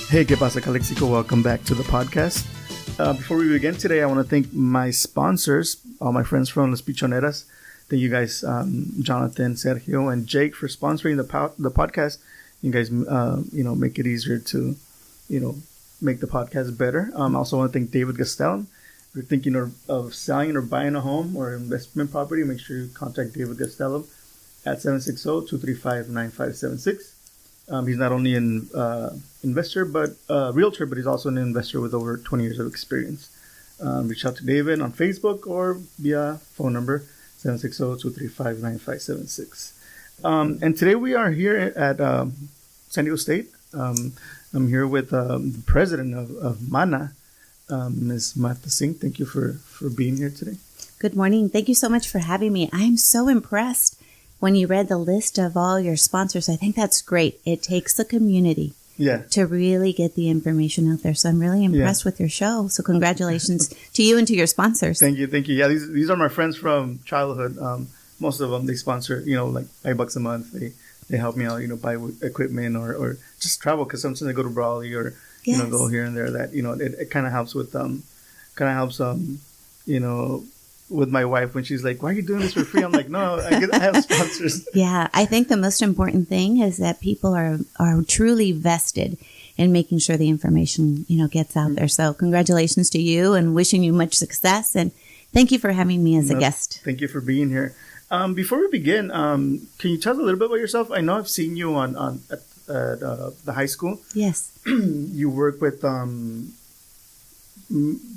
Hey, ¿qué pasa, Calexico? Welcome back to the podcast. Before we begin today, I want to thank my sponsors, all my friends from Las Pichoneras. Thank you guys, Jonathan, Sergio, and Jake, for sponsoring the podcast. You guys, make it easier to, make the podcast better. I also want to thank David Gastelum. If you're thinking of selling or buying a home or investment property, make sure you contact David Gastelum at 760-235-9576. He's not only an investor, but a realtor, but he's also an investor with over 20 years of experience. Reach out to David on Facebook or via phone number 760-235-9576. And today we are here at San Diego State. I'm here with the president of MANA, Ms. Martha Singh. Thank you for being here today. Good morning. Thank you so much for having me. I'm so impressed when you read the list of all your sponsors. I think that's great. It takes the community to really get the information out there. So I'm really impressed with your show. So congratulations to you and to your sponsors. Thank you. Yeah, these are my friends from childhood. Most of them, they sponsor, like $5 a month. They help me out, buy equipment or just travel, because sometimes I go to Brawley or, go here and there. That, it kind of helps with, with my wife when she's like, why are you doing this for free? I'm like, no, I have sponsors. Yeah, I think the most important thing is that people are truly vested in making sure the information, gets out there. So congratulations to you and wishing you much success. And thank you for having me as a guest. Thank you for being here. Before we begin, can you tell us a little bit about yourself? I know I've seen you at the high school. Yes. You work with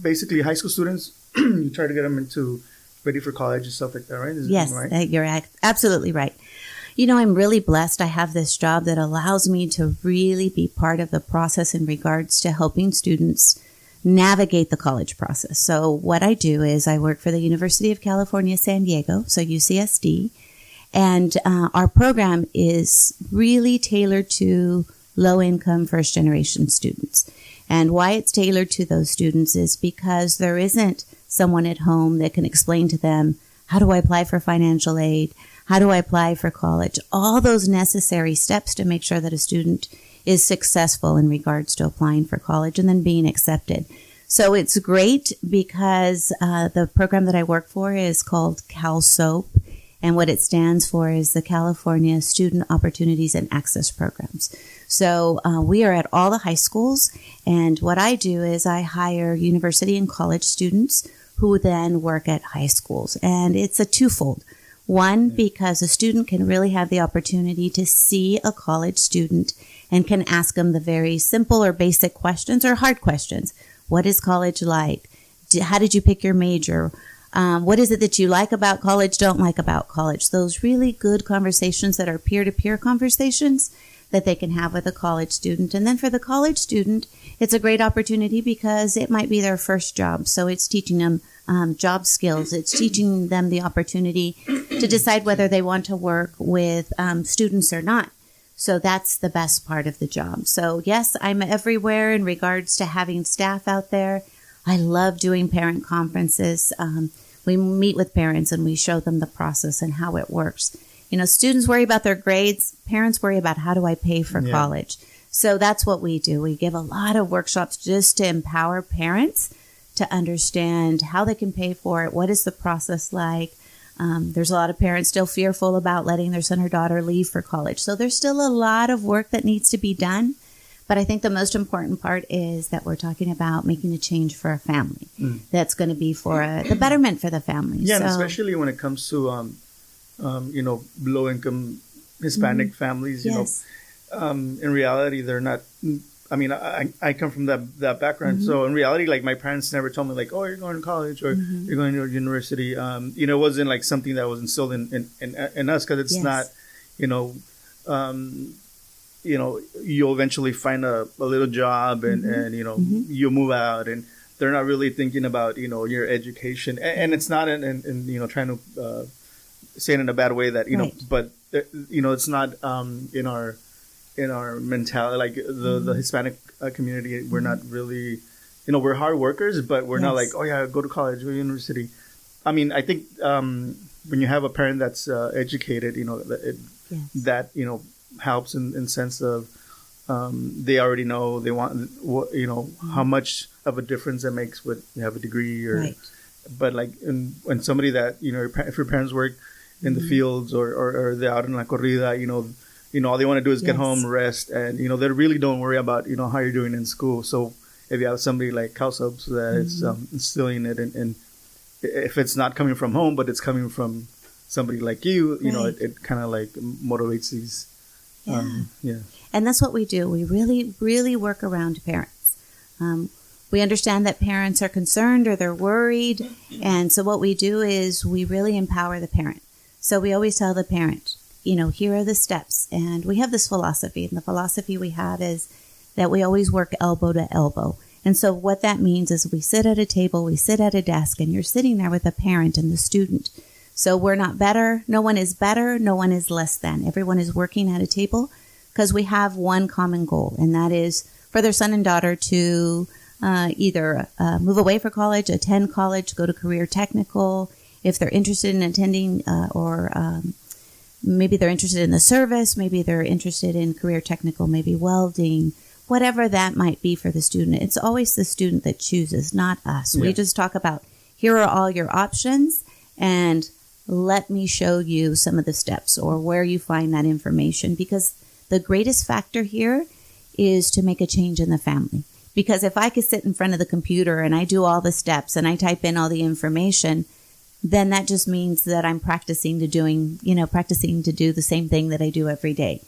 basically high school students. You try to get them ready for college and stuff like that, right? Yes, right? You're absolutely right. I'm really blessed. I have this job that allows me to really be part of the process in regards to helping students navigate the college process. So what I do is I work for the University of California, San Diego, so UCSD, and our program is really tailored to low-income first-generation students. And why it's tailored to those students is because there isn't someone at home that can explain to them, how do I apply for financial aid? How do I apply for college? All those necessary steps to make sure that a student is successful in regards to applying for college and then being accepted. So it's great because the program that I work for is called CalSOAP, and what it stands for is the California Student Opportunities and Access Programs. So we are at all the high schools, and what I do is I hire university and college students who then work at high schools. And it's a twofold. One, because a student can really have the opportunity to see a college student and can ask them the very simple or basic questions or hard questions. What is college like? How did you pick your major? What is it that you like about college, don't like about college? Those really good conversations that are peer-to-peer conversations that they can have with a college student. And then for the college student, it's a great opportunity because it might be their first job. So it's teaching them job skills. It's teaching them the opportunity to decide whether they want to work with students or not. So that's the best part of the job. So yes, I'm everywhere in regards to having staff out there. I love doing parent conferences. We meet with parents and we show them the process and how it works. Students worry about their grades. Parents worry about, how do I pay for college? So that's what we do. We give a lot of workshops just to empower parents to understand how they can pay for it. What is the process like? There's a lot of parents still fearful about letting their son or daughter leave for college. So there's still a lot of work that needs to be done. But I think the most important part is that we're talking about making a change for a family. That's going to be for the betterment for the family. Yeah, so, and especially when it comes to low-income Hispanic families, in reality, they're not, I come from that background. So in reality, like, my parents never told me, like, oh, you're going to college or you're going to university. It wasn't like something that was instilled in us, because it's not, you'll eventually find a little job and you'll move out, and they're not really thinking about, your education. And it's not in trying to say it in a bad way that, but, it's not in our mentality, like the Hispanic community. We're not really, we're hard workers, but we're not like, oh yeah, go to college, go to university. I mean, I think when you have a parent that's educated, that helps in sense of they already know they want what, how much of a difference it makes when you have a degree or. Right. But like when somebody that if your parents work in the fields or they're out in la corrida, all they want to do is get home, rest, and they really don't worry about how you're doing in school. So if you have somebody like CalSubs that is instilling it, and if it's not coming from home, but it's coming from somebody like you, it kind of like motivates these. And that's what we do. We really, really work around parents. We understand that parents are concerned or they're worried. And so what we do is we really empower the parent. So we always tell the parent, here are the steps. And we have this philosophy. And the philosophy we have is that we always work elbow to elbow. And so what that means is we sit at a table, we sit at a desk, and you're sitting there with the parent and the student. So we're not better. No one is better. No one is less than. Everyone is working at a table because we have one common goal. And that is for their son and daughter to either move away for college, attend college, go to career technical. If they're interested in attending or maybe they're interested in the service, maybe they're interested in career technical, maybe welding, whatever that might be for the student. It's always the student that chooses, not us. Yeah. We just talk about, here are all your options, and let me show you some of the steps or where you find that information. Because the greatest factor here is to make a change in the family. Because if I could sit in front of the computer and I do all the steps and I type in all the information, then that just means that I'm practicing to do the same thing that I do every day.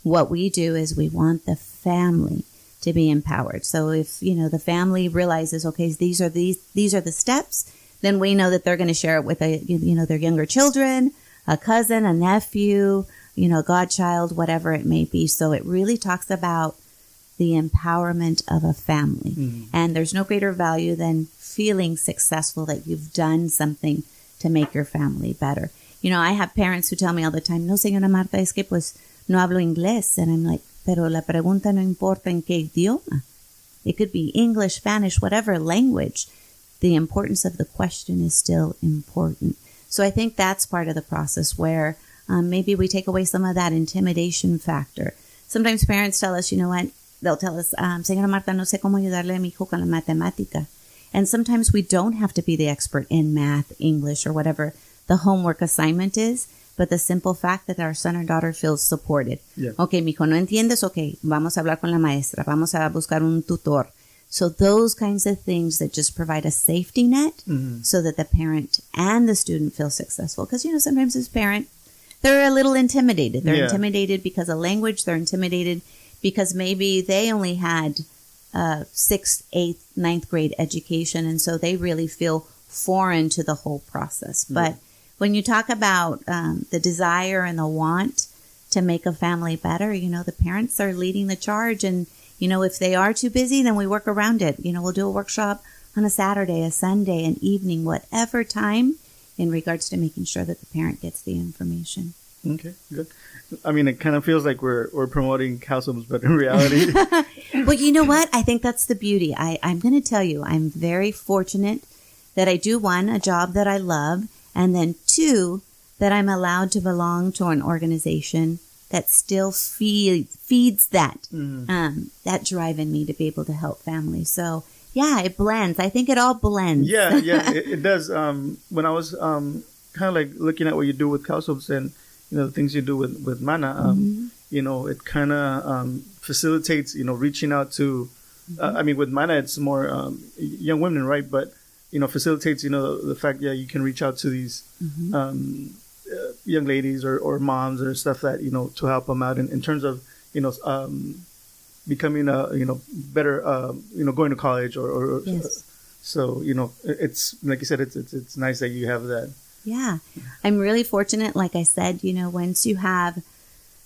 What we do is we want the family to be empowered. So if, the family realizes, okay, these are the steps, then we know that they're going to share it with their younger children, a cousin, a nephew, a godchild, whatever it may be. So it really talks about the empowerment of a family. Mm-hmm. And there's no greater value than feeling successful that you've done something to make your family better. I have parents who tell me all the time, no, señora Marta, es que pues no hablo inglés. And I'm like, pero la pregunta no importa en qué idioma. It could be English, Spanish, whatever language. The importance of the question is still important. So I think that's part of the process where maybe we take away some of that intimidation factor. Sometimes parents tell us, they'll tell us, señora Marta, no sé cómo ayudarle a mi hijo con la matemática. And sometimes we don't have to be the expert in math, English, or whatever the homework assignment is, but the simple fact that our son or daughter feels supported. Yeah. Okay, mijo, no entiendes? Okay, vamos a hablar con la maestra. Vamos a buscar un tutor. So those kinds of things that just provide a safety net so that the parent and the student feel successful. Because, sometimes as parent, they're a little intimidated. They're intimidated because of language. They're intimidated because maybe they only had 6th, 8th, 9th grade education, and so they really feel foreign to the whole process. But when you talk about the desire and the want to make a family better, the parents are leading the charge. And, if they are too busy, then we work around it. We'll do a workshop on a Saturday, a Sunday, an evening, whatever time, in regards to making sure that the parent gets the information. Okay, good. I mean, it kind of feels like we're promoting CalSubs, but in reality. Well, you know what? I think that's the beauty. I'm going to tell you, I'm very fortunate that I do, 1, a job that I love, and then 2, that I'm allowed to belong to an organization that still feeds that that drive in me to be able to help families. So, yeah, it blends. I think it all blends. Yeah, it does. When I was kind of like looking at what you do with CalSubs and the things you do with Mana, it kind of facilitates reaching out to. I mean, with Mana, it's more young women, right? But facilitates the fact you can reach out to these young ladies or moms or stuff that to help them out in terms of becoming a better going to college or yes. So it's like you said, it's nice that you have that. Yeah, I'm really fortunate. Like I said, once you have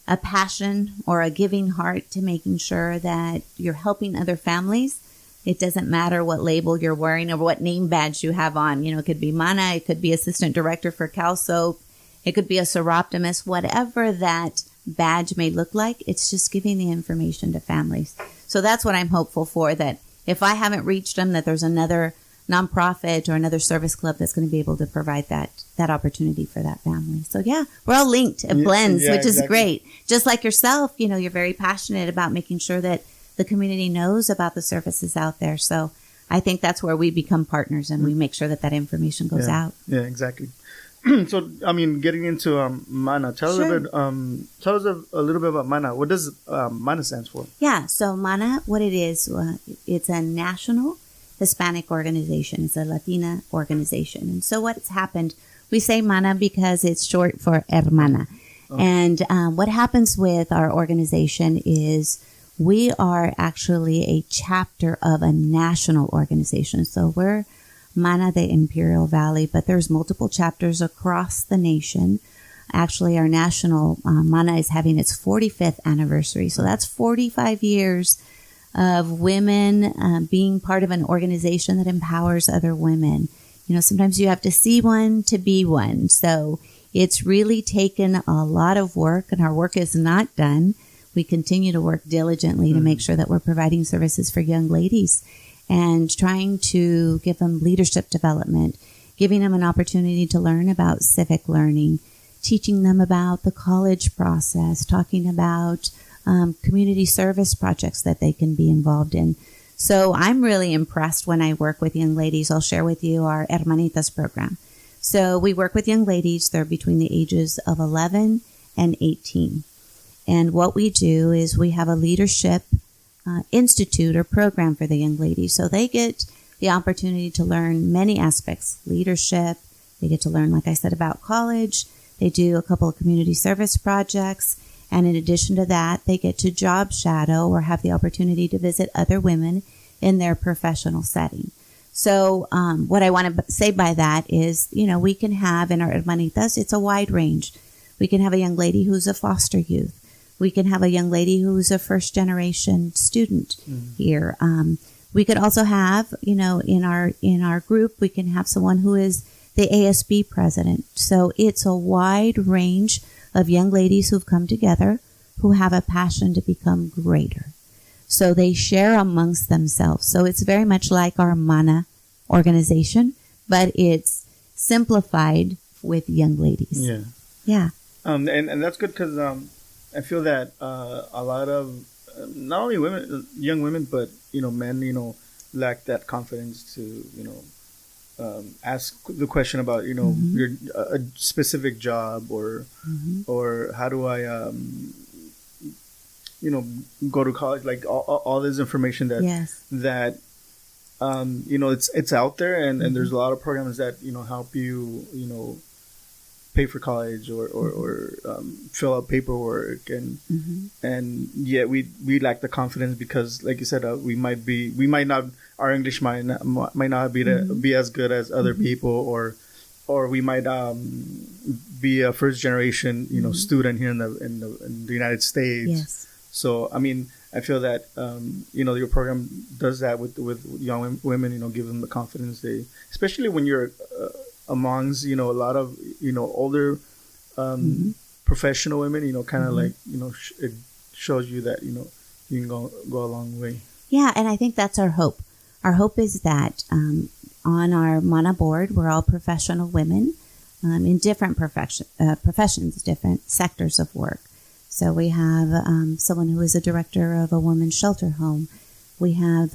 a passion or a giving heart to making sure that you're helping other families, it doesn't matter what label you're wearing or what name badge you have on. It could be Mana, it could be assistant director for CalSoap, it could be a seroptimist, whatever that badge may look like. It's just giving the information to families. So that's what I'm hopeful for, that if I haven't reached them, that there's another nonprofit or another service club that's going to be able to provide that opportunity for that family. So yeah, we're all linked. It blends, which is great. Just like yourself, you're very passionate about making sure that the community knows about the services out there. So I think that's where we become partners and we make sure that information goes out. Yeah, exactly. So, getting into MANA, tell us a little bit about MANA. What does MANA stand for? Yeah, so MANA, what it is, it's a national Hispanic organization. It's a Latina organization. And so what's happened, we say MANA because it's short for Hermana. Oh. And what happens with our organization is we are actually a chapter of a national organization. So we're MANA the Imperial Valley, but there's multiple chapters across the nation. Actually, our national MANA is having its 45th anniversary. So that's 45 years of women being part of an organization that empowers other women. Sometimes you have to see one to be one. So it's really taken a lot of work, and our work is not done. We continue to work diligently to make sure that we're providing services for young ladies and trying to give them leadership development, giving them an opportunity to learn about civic learning, teaching them about the college process, talking about community service projects that they can be involved in. So I'm really impressed when I work with young ladies. I'll share with you our Hermanitas program. So we work with young ladies. They're between the ages of 11 and 18. And what we do is we have a leadership institute or program for the young ladies. So they get the opportunity to learn many aspects, leadership. They get to learn, like I said, about college. They do a couple of community service projects. And in addition to that, they get to job shadow or have the opportunity to visit other women in their professional setting. So what I want to say by that is, we can have in our Hermanitas, it's a wide range. We can have a young lady who's a foster youth. We can have a young lady who's a first generation student here. We could also have, in our group, we can have someone who is the ASB president. So it's a wide range of young ladies who've come together who have a passion to become greater. So they share amongst themselves. So it's very much like our MANA organization, but it's simplified with young ladies. Yeah. Yeah. And that's good because I feel that a lot of not only young women, but men, lack that confidence to ask the question about your a specific job or how do I go to college, like all this information that it's out there and there's a lot of programs that help you pay for college or fill out paperwork and yet we lack the confidence because, like you said, we might not our English might not be as good as other people or we might be a first generation student here in the United States. Yes. So I feel that your program does that with young women, give them the confidence especially when you're amongst a lot of older professional women, kind of like it shows you that you can go a long way. Yeah, and I think that's our hope. Our hope is that on our MANA board, we're all professional women in different professions, different sectors of work. So we have someone who is a director of a women's shelter home. We have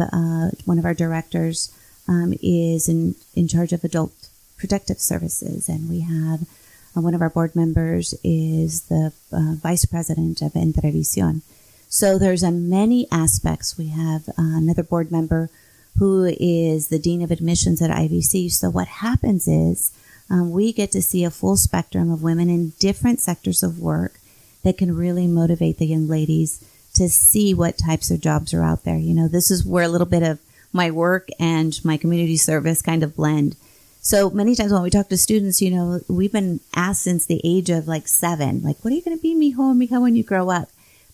one of our directors is in charge of adult protective services, and we have one of our board members is the vice president of Entrevisión. So there's many aspects. We have another board member who is the dean of admissions at IVC. So what happens is we get to see a full spectrum of women in different sectors of work that can really motivate the young ladies to see what types of jobs are out there. This is where a little bit of my work and my community service kind of blend. So many times when we talk to students, we've been asked since the age of 7, what are you going to be, mija, when you grow up?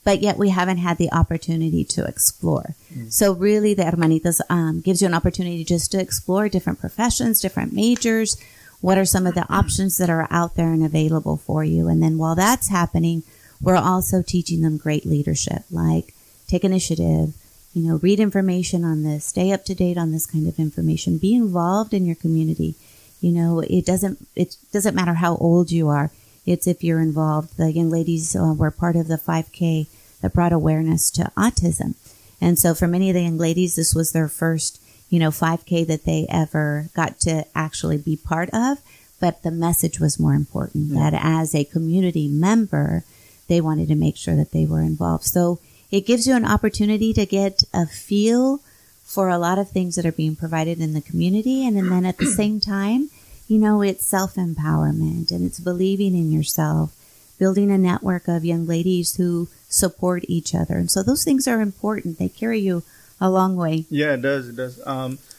But yet we haven't had the opportunity to explore. So really the Hermanitas gives you an opportunity just to explore different professions, different majors. What are some of the options that are out there and available for you? And then while that's happening, we're also teaching them great leadership, like take initiative, read information on this, stay up to date on this kind of information, be involved in your community. It doesn't matter how old you are. It's if you're involved. The young ladies were part of the 5K that brought awareness to autism. And so for many of the young ladies, this was their first, 5K that they ever got to actually be part of. But the message was more important, that as a community member, they wanted to make sure that they were involved. So it gives you an opportunity to get a feel for a lot of things that are being provided in the community. And then at the same time, it's self-empowerment and it's believing in yourself, building a network of young ladies who support each other. And so those things are important. They carry you a long way. Yeah, it does. It does.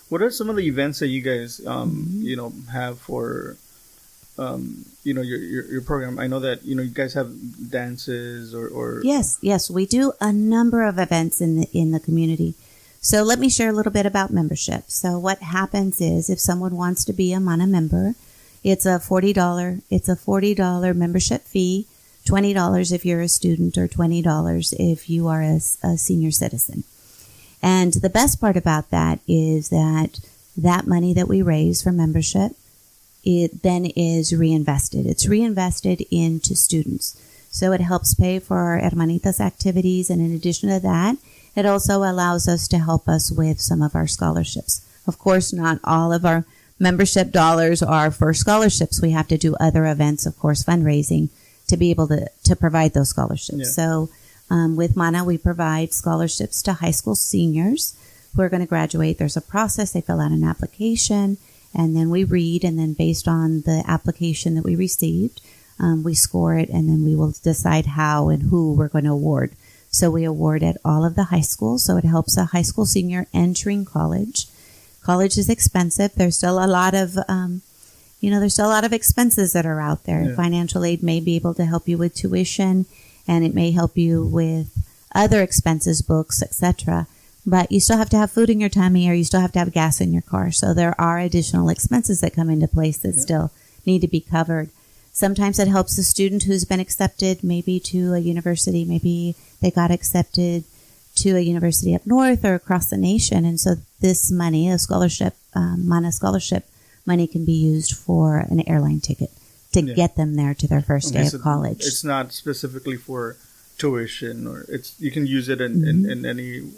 What are some of the events that you guys, have for, your program? I know that, you guys have dances or... Yes. We do a number of events in the community. So let me share a little bit about membership. So what happens is if someone wants to be a MANA member, it's a $40 membership fee, $20 if you're a student or $20 if you are a senior citizen. And the best part about that is that money that we raise for membership, it then is reinvested. It's reinvested into students. So it helps pay for our Hermanitas activities. And in addition to that, it also allows us to help us with some of our scholarships. Of course, not all of our membership dollars are for scholarships. We have to do other events, of course, fundraising to be able to provide those scholarships. Yeah. So with MANA, we provide scholarships to high school seniors who are going to graduate. There's a process. They fill out an application, and then we read, and then based on the application that we received, we score it, and then we will decide how and who we're going to award. So we award at all of the high schools. So it helps a high school senior entering college. College is expensive. There's still a lot of, expenses that are out there. Yeah. Financial aid may be able to help you with tuition, and it may help you with other expenses, books, etc. But you still have to have food in your tummy, or you still have to have gas in your car. So there are additional expenses that come into place that still need to be covered. Sometimes it helps a student who's been accepted maybe to a university. Maybe they got accepted to a university up north or across the nation. And so this money, a scholarship, MANA scholarship money, can be used for an airline ticket to get them there to their first day of college. It's not specifically for tuition, or you can use it in any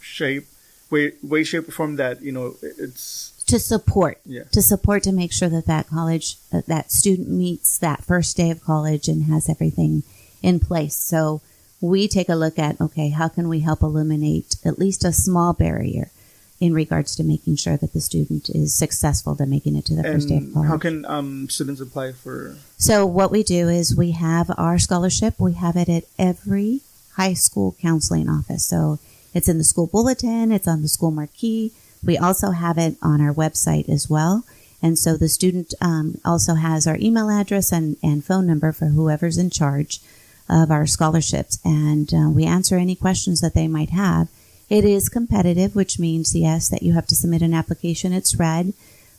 shape, way, shape, or form that, it's... To support, to make sure that college, that student meets that first day of college and has everything in place. So we take a look at, okay, how can we help eliminate at least a small barrier in regards to making sure that the student is successful to making it to the first day of college. How can students apply for? So what we do is we have our scholarship. We have it at every high school counseling office. So it's in the school bulletin. It's on the school marquee. We also have it on our website as well. And so the student also has our email address and phone number for whoever's in charge of our scholarships. And we answer any questions that they might have. It is competitive, which means, yes, that you have to submit an application. It's read.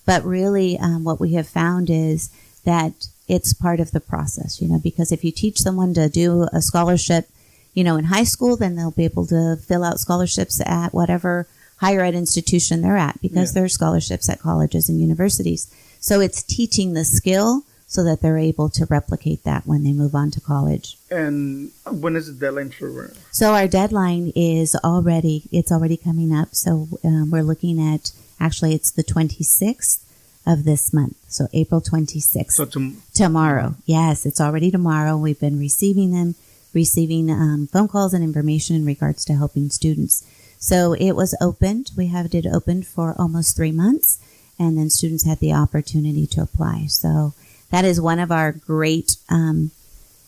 But really what we have found is that it's part of the process, because if you teach someone to do a scholarship, in high school, then they'll be able to fill out scholarships at whatever higher ed institution they're at, because there are scholarships at colleges and universities. So it's teaching the skill so that they're able to replicate that when they move on to college. And when is the deadline for? So our deadline is already coming up. So we're looking at, actually it's the 26th of this month. So April 26th. So tomorrow. Yes, it's already tomorrow. We've been receiving phone calls and information in regards to helping students. So it was opened. We had it opened for almost 3 months, and then students had the opportunity to apply. So that is one of our great,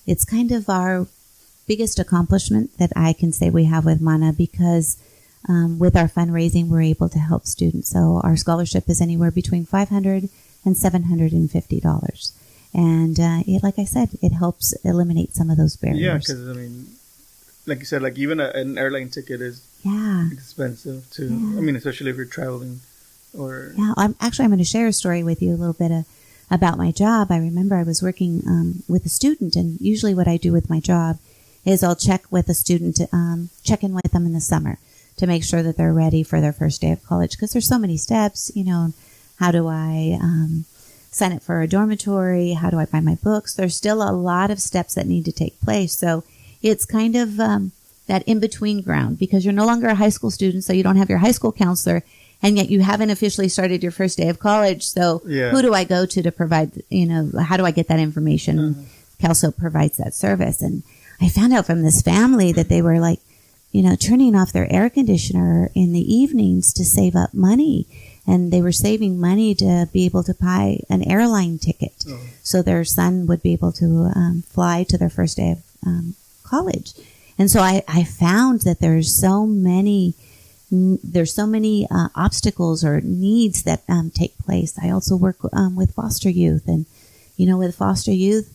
it's kind of our biggest accomplishment that I can say we have with MANA, because with our fundraising, we're able to help students. So our scholarship is anywhere between $500 and $750. And like I said, it helps eliminate some of those barriers. Yeah, because, like you said, like even an airline ticket is expensive too. Yeah. Especially if you're traveling or... Yeah, I'm going to share a story with you a little bit about my job. I remember I was working with a student, and usually what I do with my job is I'll check with a student, check in with them in the summer to make sure that they're ready for their first day of college. Because there's so many steps, how do I sign up for a dormitory? How do I buy my books? There's still a lot of steps that need to take place. So it's kind of that in-between ground, because you're no longer a high school student, so you don't have your high school counselor, and yet you haven't officially started your first day of college. So who do I go to provide, how do I get that information? CalSOAP provides that service. And I found out from this family that they were like, turning off their air conditioner in the evenings to save up money. And they were saving money to be able to buy an airline ticket. So their son would be able to fly to their first day of college. And so I found that there's so many obstacles or needs that take place. I also work with foster youth, and with foster youth,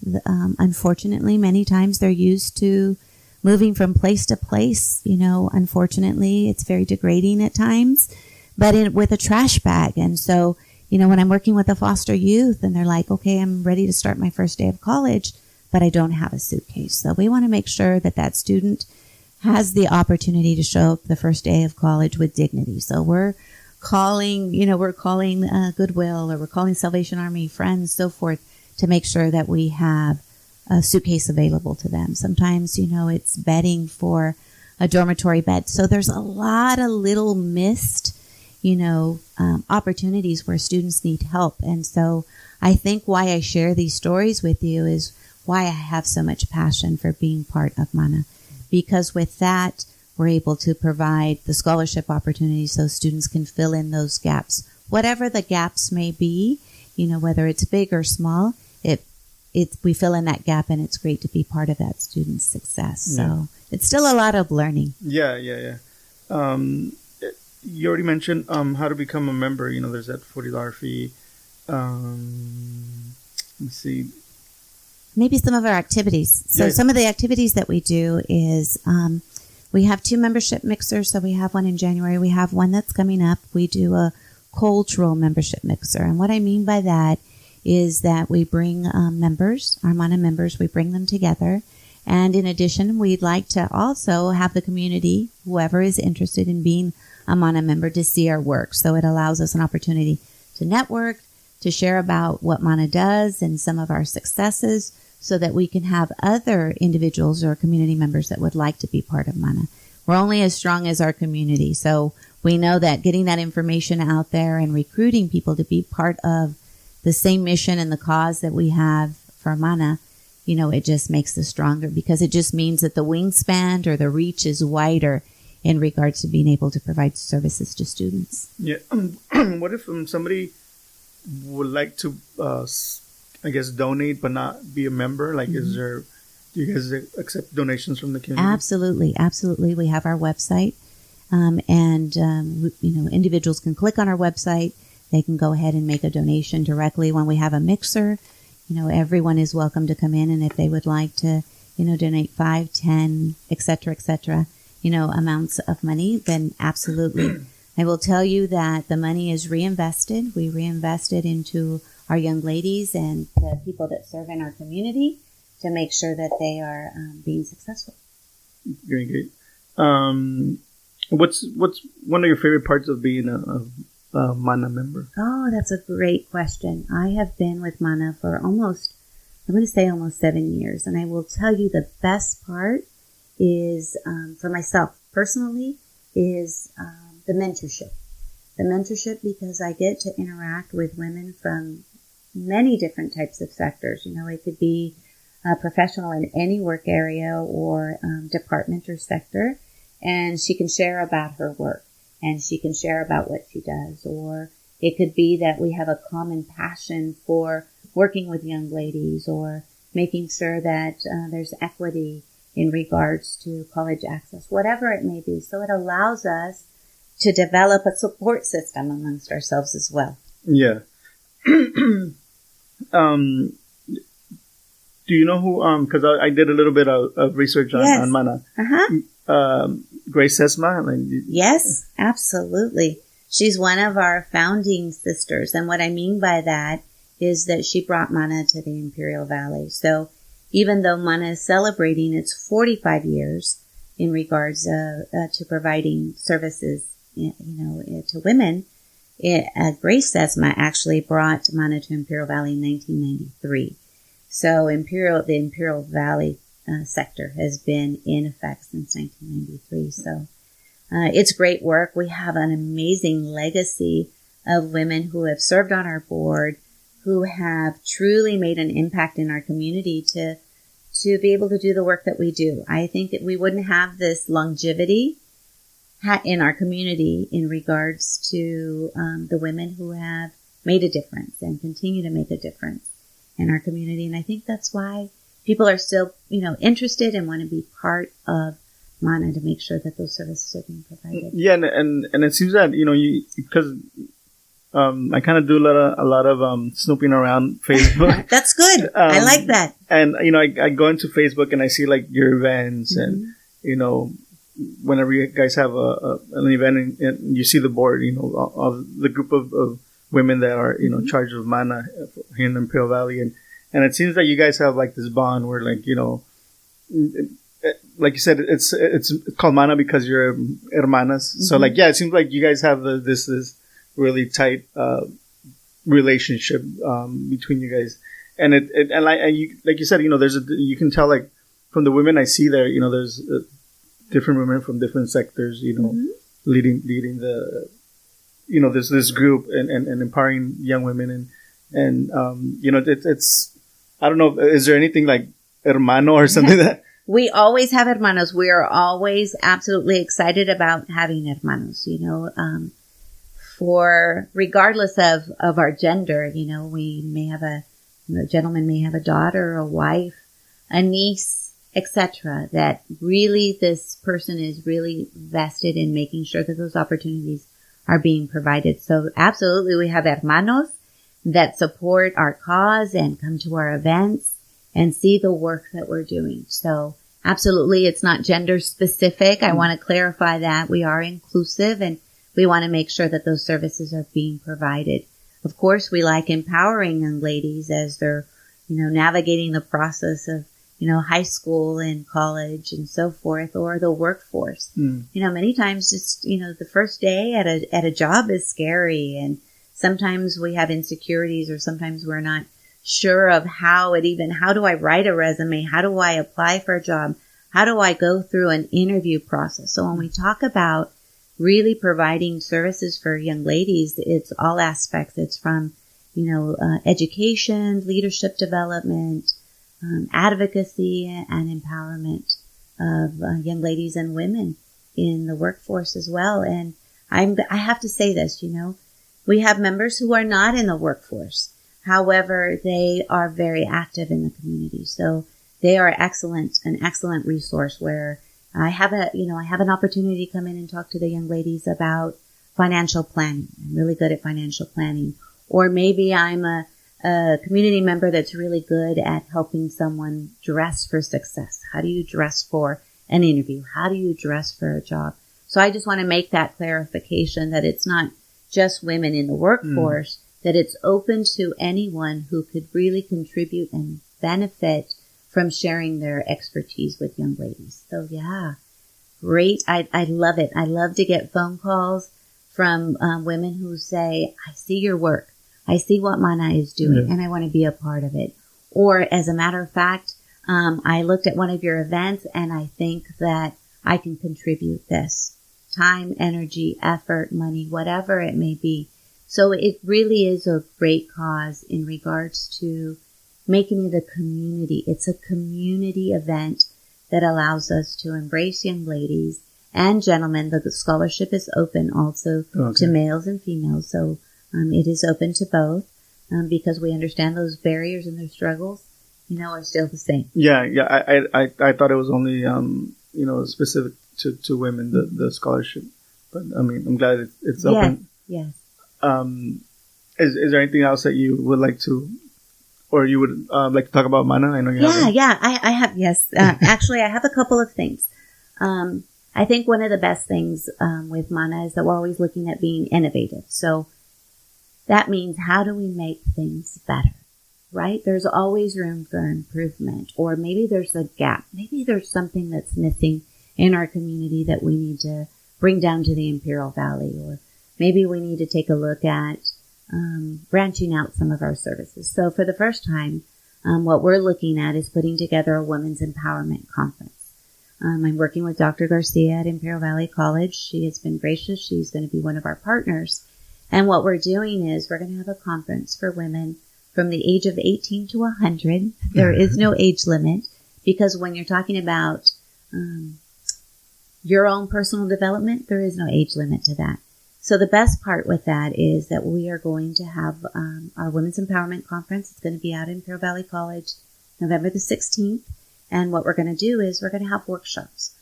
unfortunately, many times they're used to moving from place to place. Unfortunately, it's very degrading at times, but with a trash bag. And so, when I'm working with a foster youth and they're like, okay, I'm ready to start my first day of college, but I don't have a suitcase. So we want to make sure that student has the opportunity to show up the first day of college with dignity. So we're calling Goodwill, or we're calling Salvation Army, Friends, so forth, to make sure that we have a suitcase available to them. Sometimes, it's bedding for a dormitory bed. So there's a lot of little missed, opportunities where students need help. And so I think why I share these stories with you is why I have so much passion for being part of MANA. Because with that, we're able to provide the scholarship opportunities so students can fill in those gaps. Whatever the gaps may be, whether it's big or small, we fill in that gap, and it's great to be part of that student's success. Yeah. So it's still a lot of learning. Yeah. You already mentioned how to become a member. There's that $40 fee. Let's see. Maybe some of our activities. So some of the activities that we do is we have 2 membership mixers. So we have one in January. We have one that's coming up. We do a cultural membership mixer. And what I mean by that is that we bring members, our MANA members, we bring them together. And in addition, we'd like to also have the community, whoever is interested in being a MANA member, to see our work. So it allows us an opportunity to network, to share about what MANA does and some of our successes, so that we can have other individuals or community members that would like to be part of MANA. We're only as strong as our community. So we know that getting that information out there and recruiting people to be part of the same mission and the cause that we have for MANA, it just makes us stronger, because it just means that the wingspan or the reach is wider in regards to being able to provide services to students. Yeah. What if somebody would like to, donate but not be a member? Like, do you guys accept donations from the community? Absolutely. We have our website, and individuals can click on our website. They can go ahead and make a donation directly. When we have a mixer, everyone is welcome to come in, and if they would like to, donate 5, 10, et cetera, amounts of money, then absolutely. I will tell you that the money is reinvested. We reinvest it into our young ladies and the people that serve in our community to make sure that they are being successful. Very great. What's one of your favorite parts of being a MANA member? Oh, that's a great question. I have been with MANA for almost 7 years. And I will tell you the best part is, for myself personally, is the mentorship. The mentorship, because I get to interact with women from many different types of sectors. It could be a professional in any work area or department or sector, and she can share about her work, and she can share about what she does. Or it could be that we have a common passion for working with young ladies, or making sure that there's equity in regards to college access, whatever it may be. So it allows us to develop a support system amongst ourselves as well. Yeah. Do you know who, because I did a little bit of research on MANA. Grace Sesma? Yes, absolutely. She's one of our founding sisters. And what I mean by that is that she brought MANA to the Imperial Valley. So even though MANA is celebrating its 45 years, in regards to providing services, to women. Grace Sesma actually brought Mana to Imperial Valley in 1993. So the Imperial Valley sector has been in effect since 1993. So it's great work. We have an amazing legacy of women who have served on our board, who have truly made an impact in our community to be able to do the work that we do. I think that we wouldn't have this longevity in our community in regards to the women who have made a difference and continue to make a difference in our community. And I think that's why people are still, interested and want to be part of Mana to make sure that those services are being provided. Yeah, and it seems that, because I kind of do a lot of snooping around Facebook. That's good. I like that. And, I go into Facebook and I see like your events and, whenever you guys have an event and you see the board, of the group of women that are, in charge of Mana here in Imperial Valley. And it seems that you guys have like this bond where like, like you said, it's called Mana because you're hermanas. Mm-hmm. So like, yeah, it seems like you guys have this really tight, relationship, between you guys. And like you said, you can tell like from the women I see there, there's different women from different sectors, mm-hmm. leading the, this group and empowering young women and it's, I don't know, is there anything like hermano or something that? We always have hermanos. We are always absolutely excited about having hermanos, for regardless of our gender, we may have a gentleman may have a daughter, a wife, a niece, etc. That really this person is really vested in making sure that those opportunities are being provided. So absolutely we have hermanos that support our cause and come to our events and see the work that we're doing. So absolutely, it's not gender specific. I want to clarify that. We are inclusive and we want to make sure that those services are being provided. Of course, we like empowering young ladies as they're, navigating the process of, high school and college and so forth, or the workforce. Many times just, the first day at a job is scary, and sometimes we have insecurities, or sometimes we're not sure of how do I write a resume? How do I apply for a job? How do I go through an interview process? So when we talk about really providing services for young ladies, it's all aspects. It's from, education, leadership development, advocacy and empowerment of young ladies and women in the workforce as well. And I have to say this, we have members who are not in the workforce. However, they are very active in the community. So they are an excellent resource where I have an opportunity to come in and talk to the young ladies about financial planning. I'm really good at financial planning. Or maybe I'm a community member that's really good at helping someone dress for success. How do you dress for an interview? How do you dress for a job? So I just want to make that clarification that it's not just women in the workforce, that it's open to anyone who could really contribute and benefit from sharing their expertise with young ladies. So yeah, great. I love it. I love to get phone calls from women who say, I see your work. I see what Mana is doing, and I want to be a part of it. Or as a matter of fact, I looked at one of your events and I think that I can contribute this. Time, energy, effort, money, whatever it may be. So it really is a great cause in regards to making it a community. It's a community event that allows us to embrace young ladies and gentlemen. The scholarship is open also to males and females. So it is open to both because we understand those barriers and their struggles, are still the same. Yeah. I thought it was only, specific to women, the scholarship. But I mean, I'm glad it's open. Yes. Is there anything else that you would like to, or you would like to talk about Mana? I know you have. I have. Yes. Actually, I have a couple of things. I think one of the best things with Mana is that we're always looking at being innovative. So that means, how do we make things better? Right? There's always room for improvement, or maybe there's a gap. Maybe there's something that's missing in our community that we need to bring down to the Imperial Valley, or maybe we need to take a look at branching out some of our services. So for the first time, what we're looking at is putting together a women's empowerment conference. I'm working with Dr. Garcia at Imperial Valley College. She has been gracious. She's going to be one of our partners. And what we're doing is we're going to have a conference for women from the age of 18 to 100. There is no age limit, because when you're talking about your own personal development, there is no age limit to that. So the best part with that is that we are going to have our Women's Empowerment Conference. It's going to be out in Imperial Valley College, November the 16th. And what we're going to do is we're going to have workshops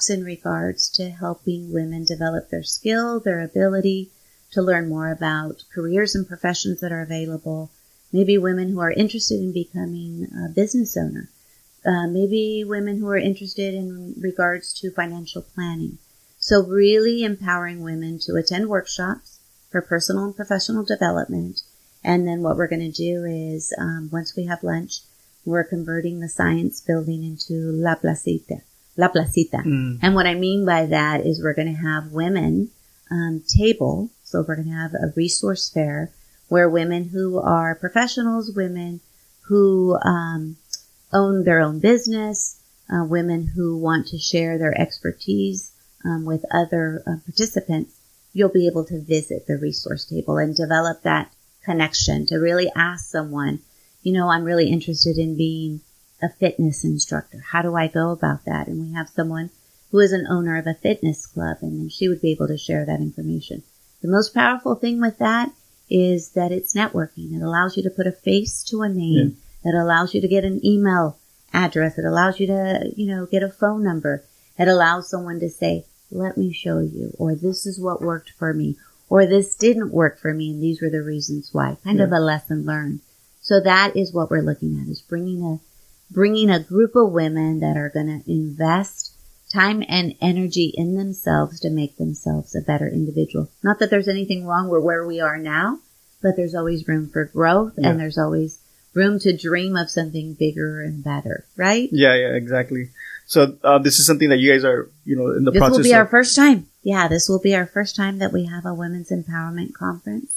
in regards to helping women develop their skill, their ability to learn more about careers and professions that are available. Maybe women who are interested in becoming a business owner. Maybe women who are interested in regards to financial planning. So really empowering women to attend workshops for personal and professional development. And then what we're going to do is, once we have lunch, we're converting the science building into La Placita. And what I mean by that is we're going to have women table. So we're going to have a resource fair where women who are professionals, women who own their own business, women who want to share their expertise with other participants, you'll be able to visit the resource table and develop that connection to really ask someone, I'm really interested in being a fitness instructor. How do I go about that? And we have someone who is an owner of a fitness club, and then she would be able to share that information. The most powerful thing with that is that it's networking. It allows you to put a face to a name. It allows you to get an email address. It allows you to, get a phone number. It allows someone to say, let me show you, or this is what worked for me, or this didn't work for me, and these were the reasons why. Kind of a lesson learned. So that is what we're looking at, is bringing a group of women that are going to invest time and energy in themselves to make themselves a better individual. Not that there's anything wrong with where we are now, but there's always room for growth, and there's always room to dream of something bigger and better, right? Yeah, exactly. So this is something that you guys are, in the process of... This will be our first time. Yeah, this will be our first time that we have a Women's Empowerment Conference.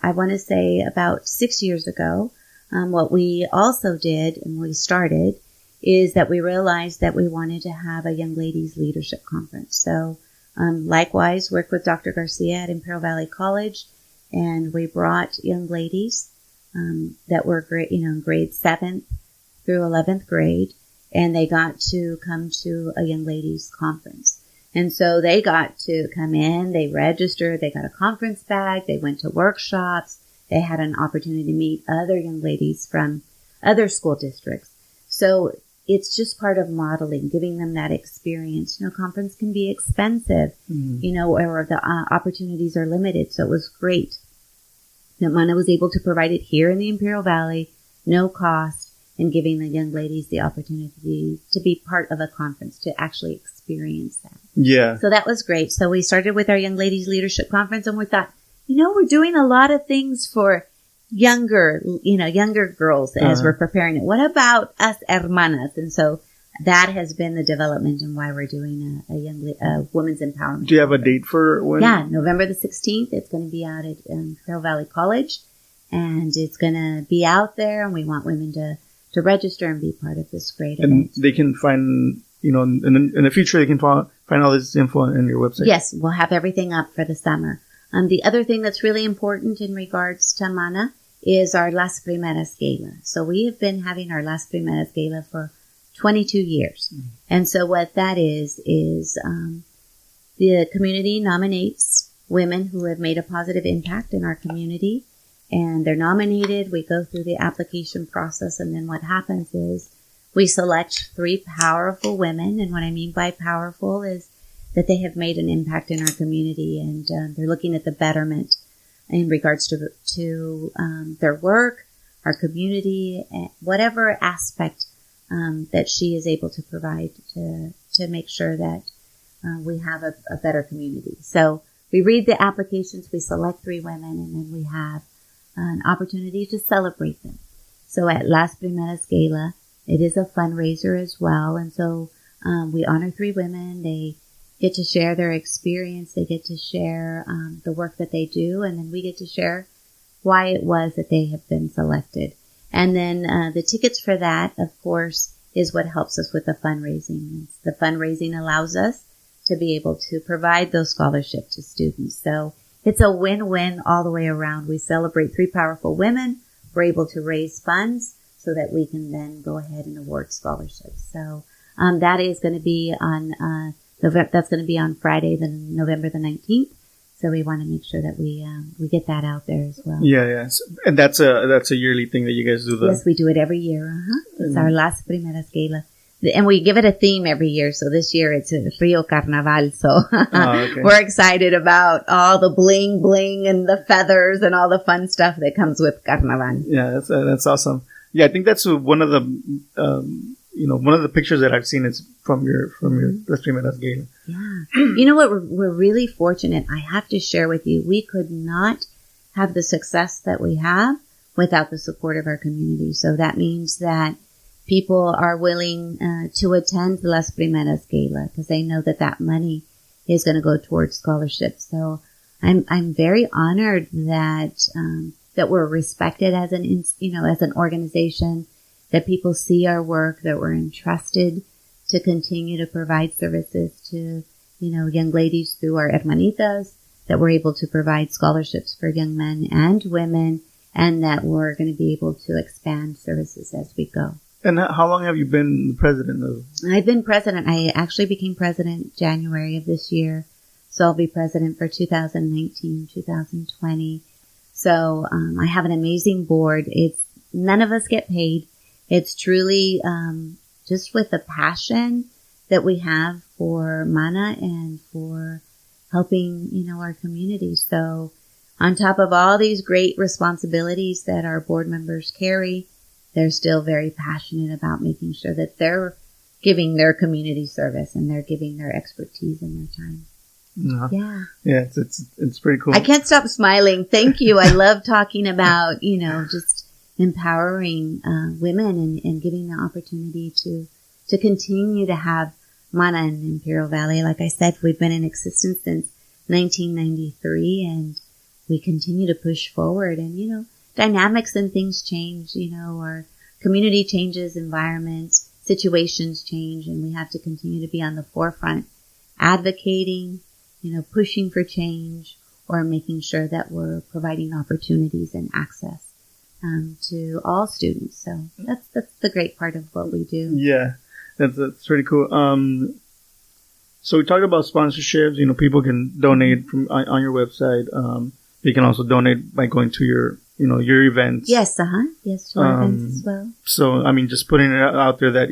I want to say about 6 years ago, what we also did and we started is that we realized that we wanted to have a Young Ladies Leadership Conference. So likewise, worked with Dr. Garcia at Imperial Valley College, and we brought young ladies that were grade 7th through 11th grade, and they got to come to a Young Ladies Conference. And so they got to come in, they registered, they got a conference bag, they went to workshops, they had an opportunity to meet other young ladies from other school districts. So it's just part of modeling, giving them that experience. Conference can be expensive, or the opportunities are limited. So it was great that Mana was able to provide it here in the Imperial Valley, no cost, and giving the young ladies the opportunity to be part of a conference, to actually experience that. Yeah. So that was great. So we started with our Young Ladies Leadership Conference, and we thought, we're doing a lot of things for younger girls as we're preparing it. What about us hermanas? And so that has been the development and why we're doing a women's empowerment. Do you have a date for when? Yeah, November the 16th. It's going to be out at Imperial Valley College, and it's going to be out there, and we want women to register and be part of this great event. And they can find, in the future, they can find all this info on your website. Yes, we'll have everything up for the summer. The other thing that's really important in regards to Mana is our Las Primeras Gala. So we have been having our Las Primeras Gala for 22 years. Mm-hmm. And so what that is the community nominates women who have made a positive impact in our community, and they're nominated. We go through the application process, and then what happens is we select 3 powerful women. And what I mean by powerful is that they have made an impact in our community, and they're looking at the betterment in regards to their work, our community, whatever aspect that she is able to provide to make sure that we have a better community. So we read the applications, we select 3 women, and then we have an opportunity to celebrate them. So at Las Primeras Gala, it is a fundraiser as well, and so We honor 3 women. They get to share their experience. They get to share the work that they do. And then we get to share why it was that they have been selected. And then the tickets for that, of course, is what helps us with the fundraising. The fundraising allows us to be able to provide those scholarships to students. So it's a win-win all the way around. We celebrate 3 powerful women. We're able to raise funds so that we can then go ahead and award scholarships. So that is going to be on that's going to be on Friday, November the 19th. So we want to make sure that we get that out there as well. Yeah. And that's a yearly thing that you guys do. Yes, we do it every year. It's our Las Primeras Gala. And we give it a theme every year. So this year it's Rio Carnaval. So okay. We're excited about all the bling bling and the feathers and all the fun stuff that comes with Carnaval. Yeah, that's awesome. Yeah, I think that's one of the pictures that I've seen is from your Las Primeras Gala. Yeah. You know what? We're really fortunate. I have to share with you, we could not have the success that we have without the support of our community. So that means that people are willing to attend the Las Primeras Gala because they know that money is going to go towards scholarships. So I'm very honored that we're respected as an organization, that people see our work, that we're entrusted to continue to provide services to, young ladies through our hermanitas, that we're able to provide scholarships for young men and women, and that we're going to be able to expand services as we go. And how long have you been president of? I've been president. I actually became president January of this year. So I'll be president for 2019, 2020. So I have an amazing board. None of us get paid. It's truly just with the passion that we have for Mana and for helping, our community. So on top of all these great responsibilities that our board members carry, they're still very passionate about making sure that they're giving their community service and they're giving their expertise and their time. Yeah. Yeah, it's pretty cool. I can't stop smiling. Thank you. I love talking about, just empowering women and giving the opportunity to continue to have Mana in Imperial Valley. Like I said, we've been in existence since 1993 and we continue to push forward and, dynamics and things change, our community changes, environments, situations change, and we have to continue to be on the forefront, advocating, pushing for change, or making sure that we're providing opportunities and access to all students. So that's the great part of what we do. Yeah, that's pretty cool. So we talked about sponsorships. People can donate from on your website. They can also donate by going to your events. Yes, Yes, to our events as well. So, just putting it out there that,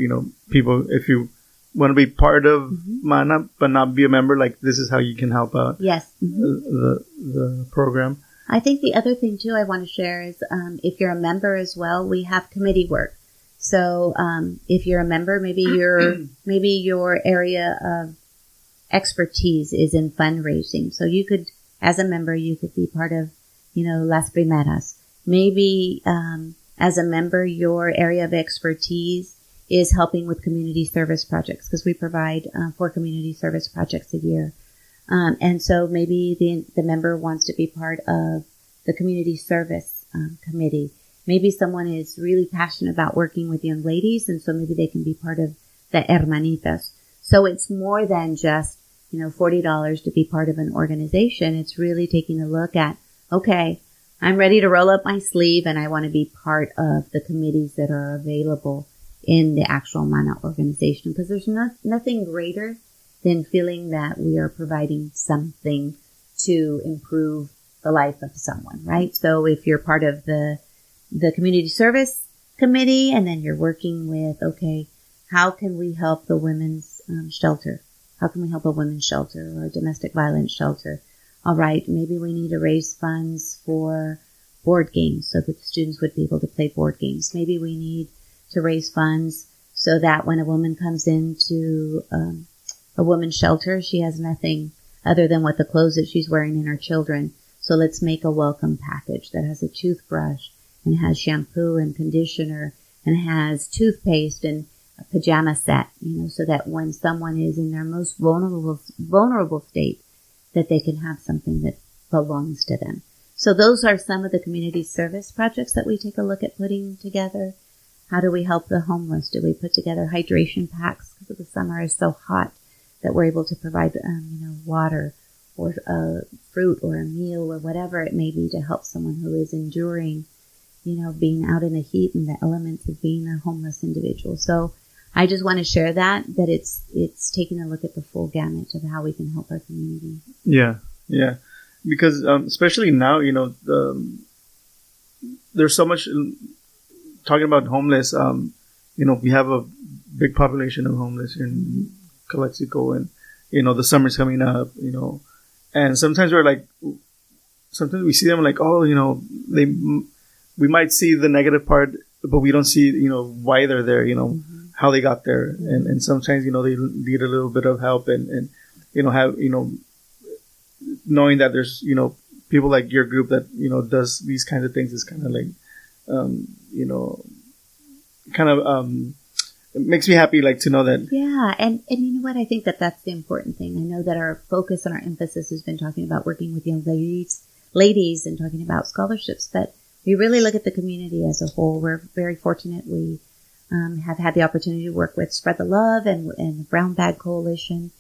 people, if you want to be part of Mana, but not be a member, this is how you can help out. Yes. The program. I think the other thing, too, I want to share is, if you're a member as well, we have committee work. So, if you're a member, maybe your area of expertise is in fundraising. So you could, as a member, you could be part of, Las Primeras. Maybe, as a member, your area of expertise is helping with community service projects because we provide 4 community service projects a year. And so maybe the member wants to be part of the community service committee. Maybe someone is really passionate about working with young ladies, and so maybe they can be part of the hermanitas. So it's more than just, $40 to be part of an organization. It's really taking a look at, okay, I'm ready to roll up my sleeve and I want to be part of the committees that are available in the actual Mana organization, because there's nothing greater than feeling that we are providing something to improve the life of someone, right? So if you're part of the community service committee and then you're working with, okay, how can we help the women's shelter? How can we help a women's shelter or a domestic violence shelter? All right, maybe we need to raise funds for board games so that the students would be able to play board games. Maybe we need to raise funds so that when a woman comes into a woman's shelter, she has nothing other than what the clothes that she's wearing and her children. So let's make a welcome package that has a toothbrush and has shampoo and conditioner and has toothpaste and pajama set, so that when someone is in their most vulnerable state, that they can have something that belongs to them. So those are some of the community service projects that we take a look at putting together. How do we help the homeless? Do we put together hydration packs because the summer is so hot that we're able to provide, water or fruit or a meal or whatever it may be to help someone who is enduring, being out in the heat and the elements of being a homeless individual. So I just want to share that it's taking a look at the full gamut of how we can help our community. Yeah. Because especially now, there's so much talking about homeless. We have a big population of homeless in Calexico, and the summer's coming up. And sometimes sometimes we see them like, we might see the negative part, but we don't see why they're there. How they got there, and sometimes they need a little bit of help, and have knowing that there's people like your group that does these kinds of things is kind of like it makes me happy to know that. Yeah, and you know what, I think that's the important thing. I know that our focus and our emphasis has been talking about working with young ladies and talking about scholarships, but we really look at the community as a whole. We're very fortunate. We have had the opportunity to work with Spread the Love and the Brown Bag Coalition,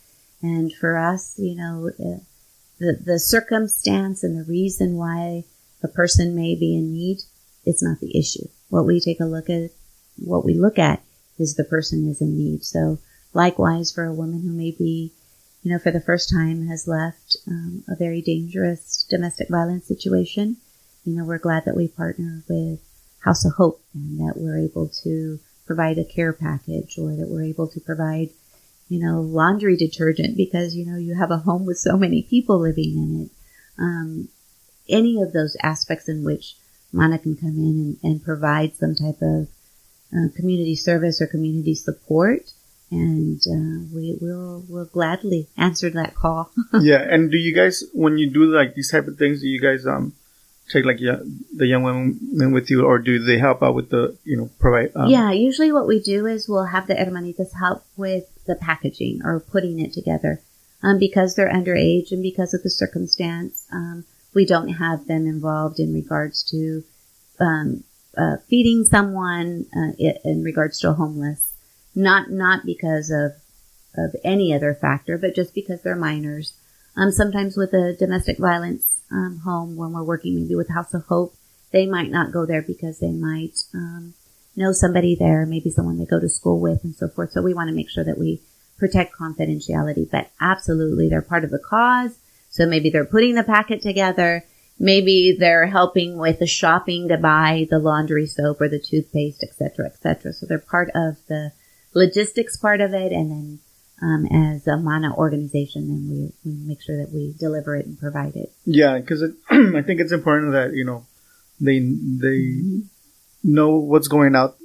and for us, the circumstance and the reason why a person may be in need is not the issue. What we look at is the person is in need. So likewise for a woman who may be, for the first time has left a very dangerous domestic violence situation, we're glad that we partner with House of Hope and that we're able to provide a care package, or that we're able to provide laundry detergent because, you have a home with so many people living in it. Any of those aspects in which Mana can come in and provide some type of community service or community support. And we'll gladly answer that call. Yeah. And do you guys, when you do these type of things, do you guys take the young women with you, or do they help out with the provide? Yeah, usually what we do is we'll have the hermanitas help with the packaging or putting it together. Because they're underage and because of the circumstance, we don't have them involved in regards to feeding someone in regards to a homeless. Not because of any other factor, but just because they're minors. Sometimes with a domestic violence home, when we're working maybe with House of Hope, they might not go there because they might know somebody there, maybe someone they go to school with and so forth. So we want to make sure that we protect confidentiality. But absolutely, they're part of the cause. So maybe they're putting the packet together. Maybe they're helping with the shopping to buy the laundry soap or the toothpaste, et cetera, et cetera. So they're part of the logistics part of it. And then as a Mana organization, then we make sure that we deliver it and provide it. Yeah, because I think it's important that, they know what's going out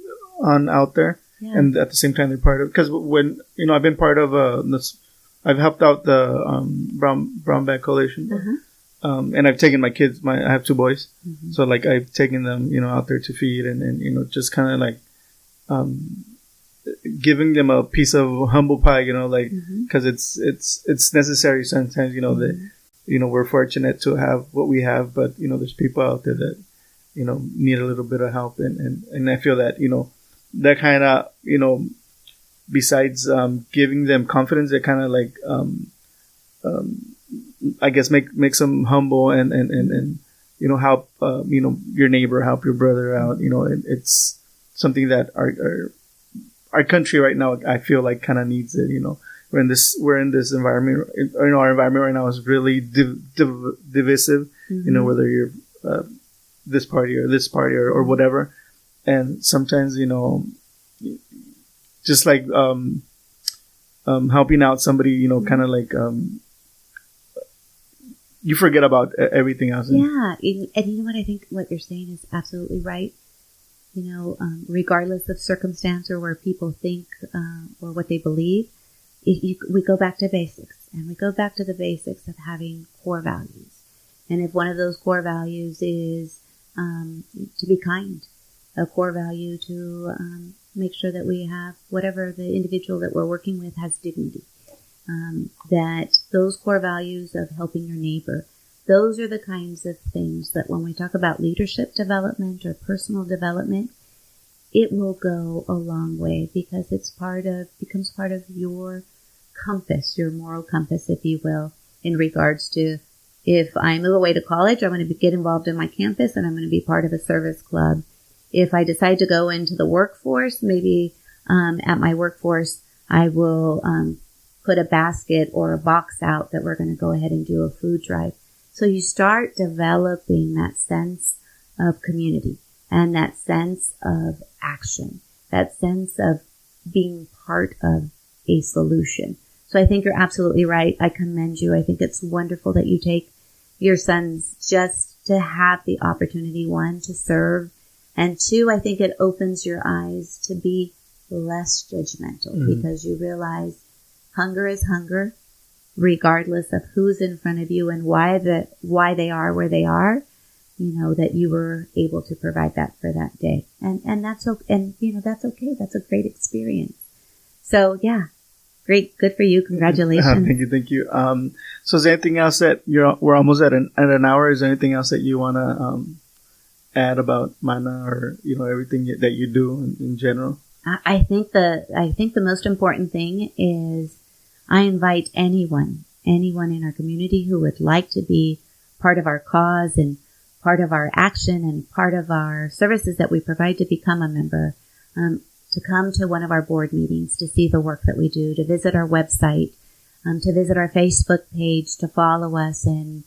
there. Yeah. And at the same time, they're part of, because when, I've been part of I've helped out the Brown Bag Coalition. Uh-huh. And I've taken my kids, I have 2 boys. Mm-hmm. So I've taken them, out there to feed and just kind of giving them a piece of humble pie, because it's necessary sometimes, that, we're fortunate to have what we have, but, there's people out there that, need a little bit of help. And I feel that, that kind of, besides, giving them confidence, that kind of I guess makes them humble and help, your neighbor, help your brother out. It's something that our country right now, I feel like kind of needs it. We're in this environment. Our environment right now is really divisive. Mm-hmm. Whether you're this party or whatever, and sometimes just helping out somebody, kind of you forget about everything else. Yeah, and you know what? I think what you're saying is absolutely right. Regardless of circumstance or where people think or what they believe, we go back to basics, and we go back to the basics of having core values. And if one of those core values is to be kind, a core value to make sure that we have whatever the individual that we're working with has dignity. That those core values of helping your neighbor, those are the kinds of things that when we talk about leadership development or personal development, it will go a long way because becomes part of your compass, your moral compass, if you will, in regards to if I move away to college, I'm going to get involved in my campus and I'm going to be part of a service club. If I decide to go into the workforce, maybe at my workforce, I will put a basket or a box out that we're going to go ahead and do a food drive. So you start developing that sense of community and that sense of action, that sense of being part of a solution. So I think you're absolutely right. I commend you. I think it's wonderful that you take your sons just to have the opportunity, one, to serve, and two, I think it opens your eyes to be less judgmental because you realize hunger is hunger, regardless of who's in front of you and why they are where they are. You know that you were able to provide that for that day, and that's okay. And that's okay. That's a great experience. So yeah, great, good for you. Congratulations. Thank you. So is there anything else that we're almost at an hour? Is there anything else that you want to add about Mana or everything that you do in general? I think the most important thing is I invite anyone in our community who would like to be part of our cause and part of our action and part of our services that we provide to become a member, to come to one of our board meetings, to see the work that we do, to visit our website, to visit our Facebook page, to follow us. And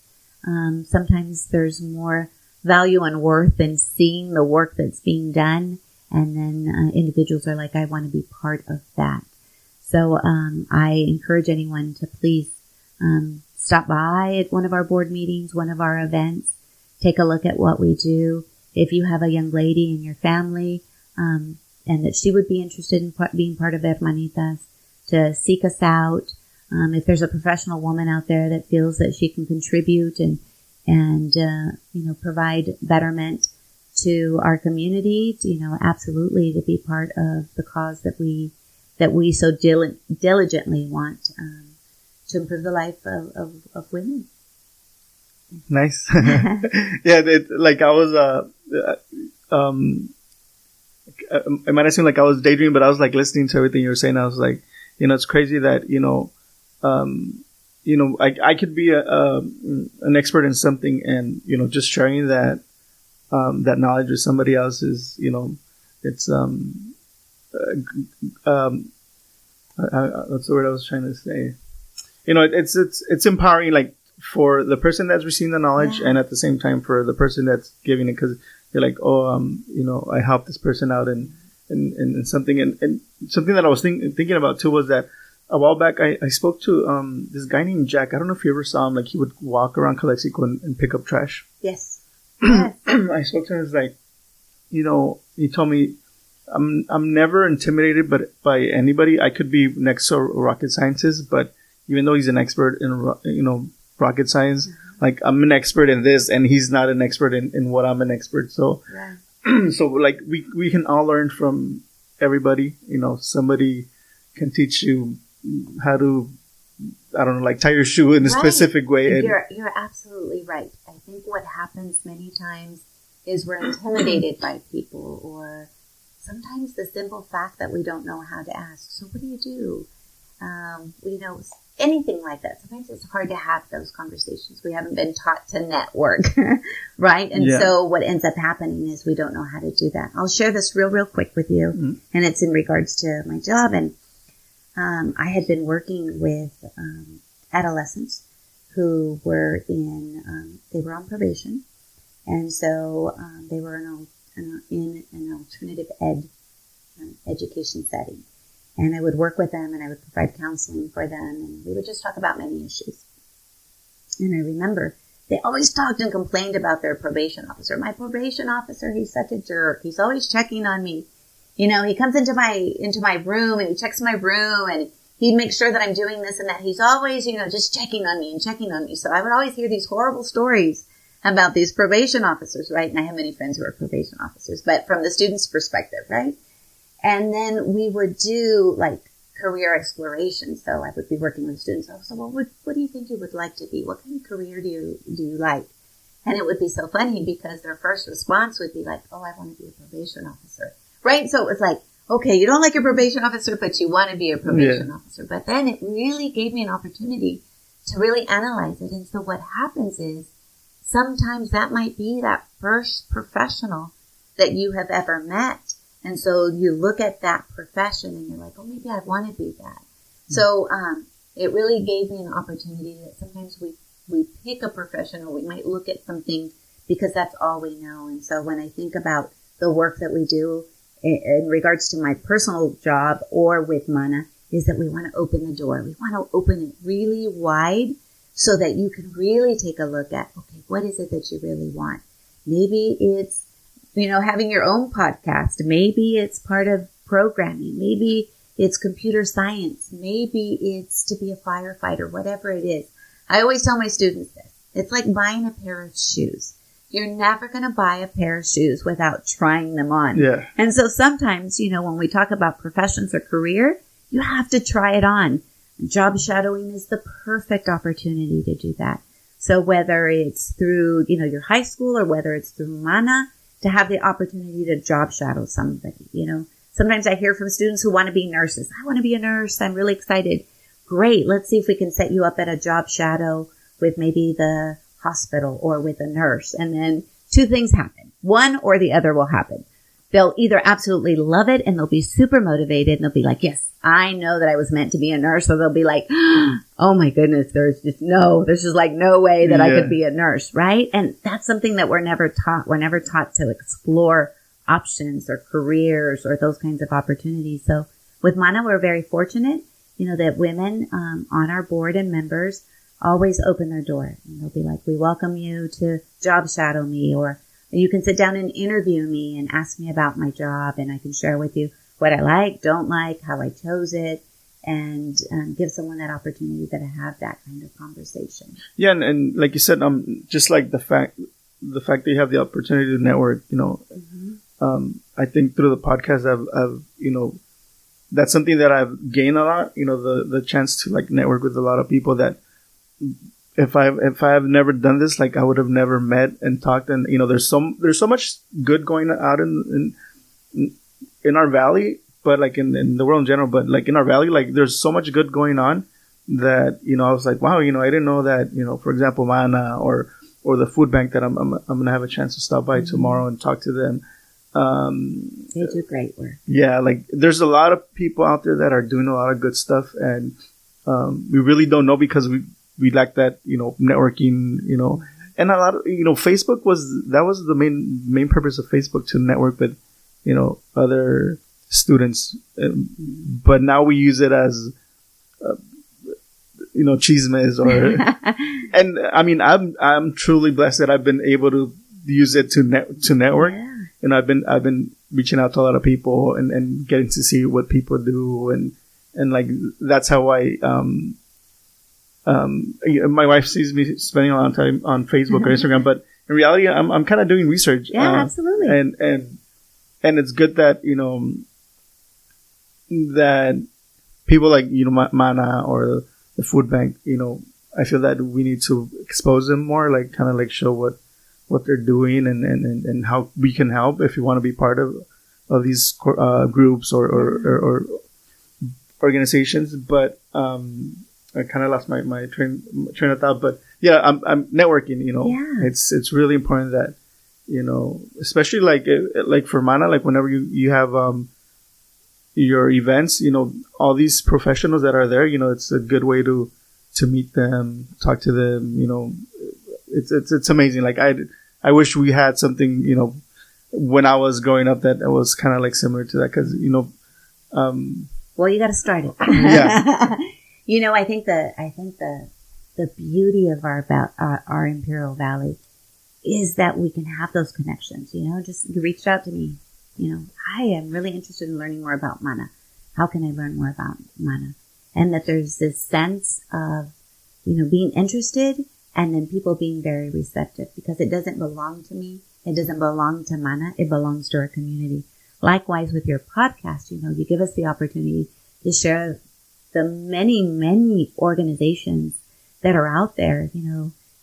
sometimes there's more value and worth in seeing the work that's being done. And then individuals are like, I want to be part of that. So I encourage anyone to please stop by at one of our board meetings, one of our events, take a look at what we do. If you have a young lady in your family and that she would be interested in being part of Hermanitas, to seek us out. If there's a professional woman out there that feels that she can contribute and provide betterment to our community, absolutely to be part of the cause that we so diligently want to improve the life of women. Nice. Yeah, I was it might seem like I was daydreaming, but I was like listening to everything you were saying. I was like, it's crazy that I could be an expert in something, and just sharing that knowledge with somebody else is it's what's the word I was trying to say? It's empowering, like for the person that's receiving the knowledge, and at the same time for the person that's giving it, because you're like, I helped this person out and something, and something that I was thinking about too was that a while back I spoke to this guy named Jack. I don't know if you ever saw him. Like, he would walk around Calexico and pick up trash. Yes. I spoke to him. It's like, he told me, I'm never intimidated by anybody. I could be next to a rocket scientist, but even though he's an expert in rocket science, like, I'm an expert in this, and he's not an expert in what I'm an expert. So, so like we can all learn from everybody. Somebody can teach you how to, I don't know, like tie your shoe in a specific way. You're absolutely right. I think what happens many times is we're intimidated by people, or sometimes the simple fact that we don't know how to ask. So what do you do? Anything like that. Sometimes it's hard to have those conversations. We haven't been taught to network, right? And so what ends up happening is we don't know how to do that. I'll share this real quick with you, and it's in regards to my job. And I had been working with adolescents who were they were on probation, and so they were in an alternative education setting. And I would work with them, and I would provide counseling for them, and we would just talk about many issues. And I remember they always talked and complained about their probation officer. My probation officer, he's such a jerk. He's always checking on me. He comes into my room, and he checks my room, and he makes sure that I'm doing this and that. He's always, just checking on me. So I would always hear these horrible stories about these probation officers, right? And I have many friends who are probation officers, but from the student's perspective, right? And then we would do like career exploration. So I would be working with students. So, what do you think you would like to be? What kind of career do you like? And it would be so funny because their first response would be like, oh, I want to be a probation officer. Right? So it was like, okay, you don't like a probation officer, but you want to be a probation officer. But then it really gave me an opportunity to really analyze it. And so what happens is sometimes that might be that first professional that you have ever met. And so you look at that profession and you're like, oh, maybe I want to be that. So it really gave me an opportunity that sometimes we pick a profession, or we might look at something because that's all we know. And so when I think about the work that we do in regards to my personal job or with Mana, is that we want to open the door. We want to open it really wide so that you can really take a look at, okay, what is it that you really want? Maybe it's, having your own podcast. Maybe it's part of programming. Maybe it's computer science. Maybe it's to be a firefighter, whatever it is. I always tell my students this. It's like buying a pair of shoes. You're never going to buy a pair of shoes without trying them on. Yeah. And so sometimes, when we talk about professions or career, you have to try it on. Job shadowing is the perfect opportunity to do that. So whether it's through, your high school or whether it's through Mana, to have the opportunity to job shadow somebody, Sometimes I hear from students who want to be nurses. I want to be a nurse. I'm really excited. Great. Let's see if we can set you up at a job shadow with maybe the hospital or with a nurse. And then two things happen. One or the other will happen. They'll either absolutely love it and they'll be super motivated and they'll be like, yes, I know that I was meant to be a nurse. Or they'll be like, oh my goodness, there's just no way that I could be a nurse. Right. And that's something that we're never taught. We're never taught to explore options or careers or those kinds of opportunities. So with Mana, we're very fortunate, that women on our board and members always open their door. And they'll be like, we welcome you to job shadow me, or you can sit down and interview me and ask me about my job, and I can share with you what I like, don't like, how I chose it, and give someone that opportunity to have that kind of conversation. Yeah, and like you said, just like the fact that you have the opportunity to network, I think through the podcast, I've that's something that I've gained a lot. The chance to network with a lot of people that if I have never done this, I would have never met and talked. And there's so much good going out in our valley, but in the world in general. But in our valley, there's so much good going on that I was like, wow, I didn't know that. For example, Mana or the food bank that I'm gonna have a chance to stop by tomorrow and talk to them. They do great work. Yeah, there's a lot of people out there that are doing a lot of good stuff, and we really don't know because we lack that networking, and a lot of Facebook was the main purpose of Facebook, to network with other students, but now we use it as chismes or and I mean I'm truly blessed that I've been able to use it to network. Yeah. I've been reaching out to a lot of people and getting to see what people do, and that's how I my wife sees me spending a lot of time on Facebook or Instagram, but in reality I'm kind of doing research. Yeah, absolutely. And it's good that that people like Mana or the food bank, I feel that we need to expose them more, show what they're doing and how we can help if you want to be part of these groups or organizations. But I kind of lost my train of thought. But yeah, I'm networking. It's really important that especially like for Mana, whenever you have your events, all these professionals that are there, it's a good way to meet them, talk to them. It's amazing. I wish we had something, when I was growing up that was kind of similar to that, because well, you got to start it. Yeah. I think the beauty of our Imperial Valley is that we can have those connections. Just you reached out to me. I am really interested in learning more about Mana. How can I learn more about Mana? And that there's this sense of being interested. And then people being very receptive, because it doesn't belong to me. It doesn't belong to Mana. It belongs to our community. Likewise with your podcast, you give us the opportunity to share the many, many organizations that are out there,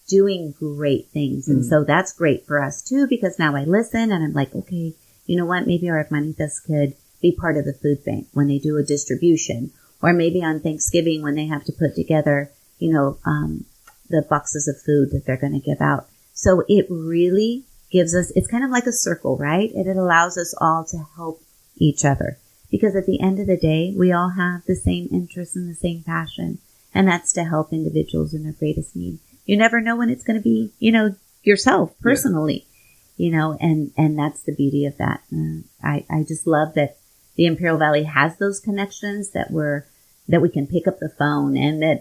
doing great things. And so that's great for us too, because now I listen and I'm like, okay, you know what? Maybe our hermanitas could be part of the food bank when they do a distribution, or maybe on Thanksgiving when they have to put together, the boxes of food that they're going to give out. So it really gives us, it's kind of like a circle, right? And it allows us all to help each other, because at the end of the day, we all have the same interests and the same passion, and that's to help individuals in their greatest need. You never know when it's going to be, yourself personally, and that's the beauty of that. I just love that the Imperial Valley has those connections that we can pick up the phone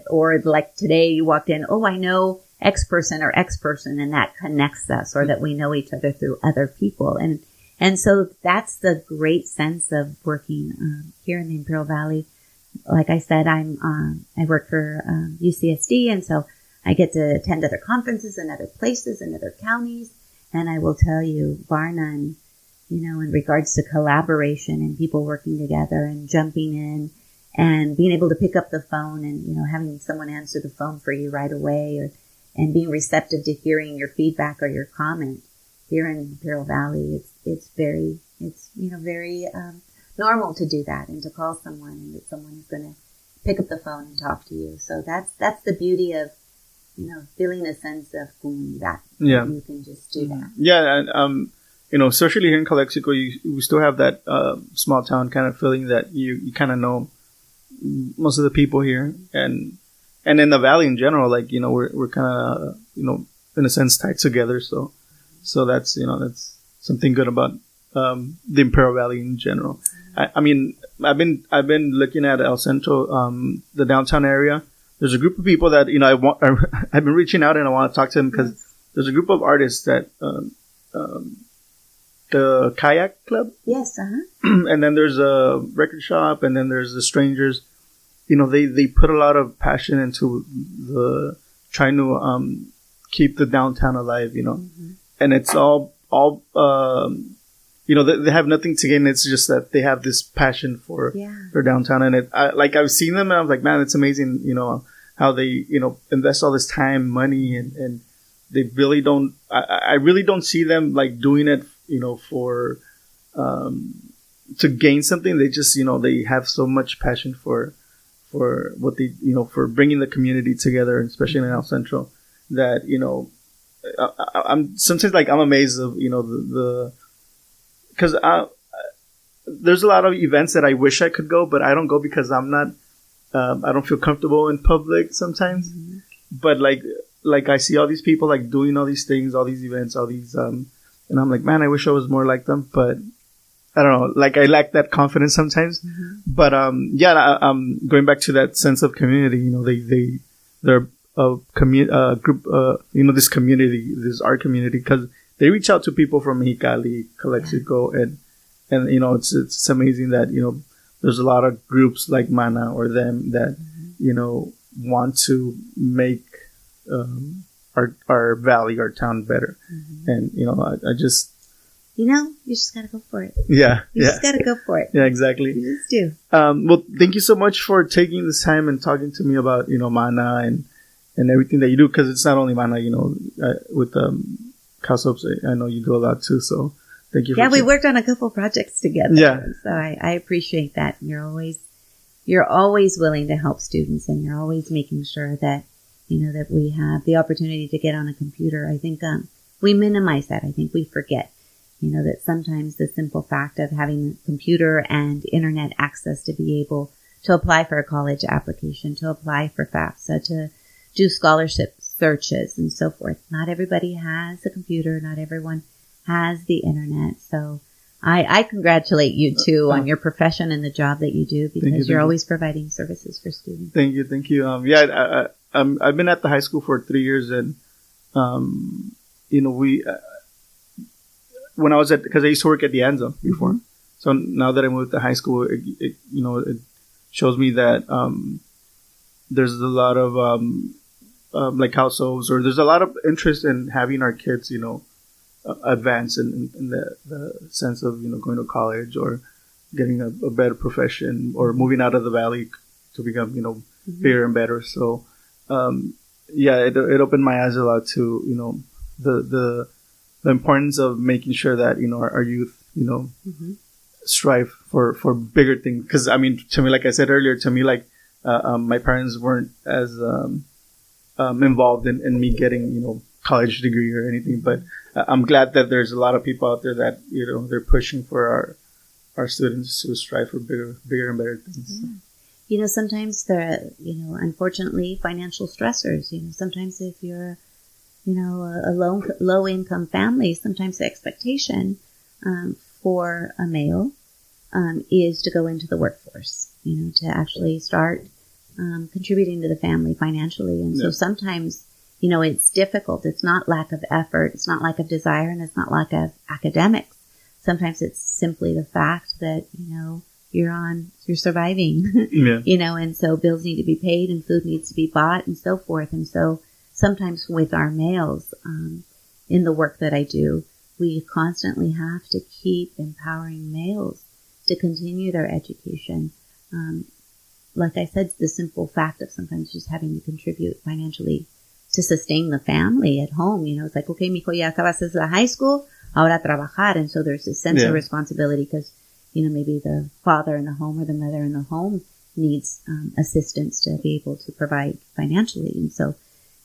or like today you walked in, oh, I know X person, and that connects us, or that we know each other through other people. And so that's the great sense of working here in the Imperial Valley. Like I said, I work for UCSD, and so I get to attend other conferences in other places in other counties. And I will tell you, bar none, in regards to collaboration and people working together and jumping in and being able to pick up the phone and, having someone answer the phone for you right away, and being receptive to hearing your feedback or your comment here in Imperial Valley. It's very normal to do that, and to call someone and that someone is going to pick up the phone and talk to you. So that's the beauty of, feeling a sense of comunidad. Yeah. You can just do that. Yeah. And, especially here in Calexico, we still have that small town kind of feeling that you kind of know most of the people here, and in the valley in general, like, we're kind of, in a sense tied together. So that's, that's something good about the Imperial Valley in general. I mean, I've been looking at El Centro, the downtown area. There's a group of people that, I've been reaching out and I want to talk to them, because there's a group of artists that, the Kayak Club. Yes. Uh-huh. And then there's a record shop, and then there's the Strangers. They put a lot of passion into trying to, keep the downtown alive, and it's all, they have nothing to gain. It's just that they have this passion for downtown. And I've seen them and I'm like, man, it's amazing, how they, invest all this time, money, and they really don't, I really don't see them like doing it, for, to gain something. They just, they have so much passion for what they, for bringing the community together, especially in El Centro, that, I'm sometimes like, I'm amazed of, because there's a lot of events that I wish I could go, but I don't go because I'm not, I don't feel comfortable in public sometimes. Mm-hmm. But like I see all these people like doing all these things, all these events, all these, and I'm like, man, I wish I was more like them, but I don't know, like I lack that confidence sometimes. Mm-hmm. But, going back to that sense of community, they're a group, this community, this art community, because they reach out to people from Mexicali, Calexico, and it's amazing that, there's a lot of groups like Mana or them that, want to make, our valley, our town better. Mm-hmm. And, I just, you just gotta go for it. Yeah. You just gotta go for it. Yeah, exactly. You just do. Well, thank you so much for taking this time and talking to me about, Mana and everything that you do. 'Cause it's not only Mana, with, Cow Soaps, I know you do a lot too, so thank you. Yeah, we worked on a couple projects together. Yeah. So I appreciate that. You're always willing to help students, and you're always making sure that, that we have the opportunity to get on a computer. I think, we minimize that. I think we forget, that sometimes the simple fact of having a computer and internet access to be able to apply for a college application, to apply for FAFSA, to do scholarship searches and so forth. Not everybody has a computer. Not everyone has the internet. So I congratulate you too on your profession and the job that you do, because you're always providing services for students. Thank you. I've been at the high school for 3 years, and we when I was because I used to work at the Anza before. Mm-hmm. So now that I moved to high school, it shows me that there's a lot of like households, or there's a lot of interest in having our kids, advance in the sense of, going to college or getting a better profession or moving out of the valley to become, bigger and better. So, it opened my eyes a lot to, the importance of making sure that, our youth, strive for bigger things. Cause I mean, to me, like I said earlier, like, my parents weren't as, involved in me getting, college degree or anything, but I'm glad that there's a lot of people out there that, they're pushing for our students to strive for bigger and better things. Yeah. Sometimes there are, unfortunately, financial stressors. Sometimes if you're, a low income family, sometimes the expectation for a male is to go into the workforce, to actually start contributing to the family financially. And so sometimes, it's difficult. It's not lack of effort. It's not lack of desire, and it's not lack of academics. Sometimes it's simply the fact that, you're surviving, and so bills need to be paid and food needs to be bought and so forth. And so sometimes with our males, in the work that I do, we constantly have to keep empowering males to continue their education. Like I said, the simple fact of sometimes just having to contribute financially to sustain the family at home. It's like, okay, mijo, ya acabaste la high school, ahora trabajar. And so there's this sense of responsibility because, maybe the father in the home or the mother in the home needs assistance to be able to provide financially. And so,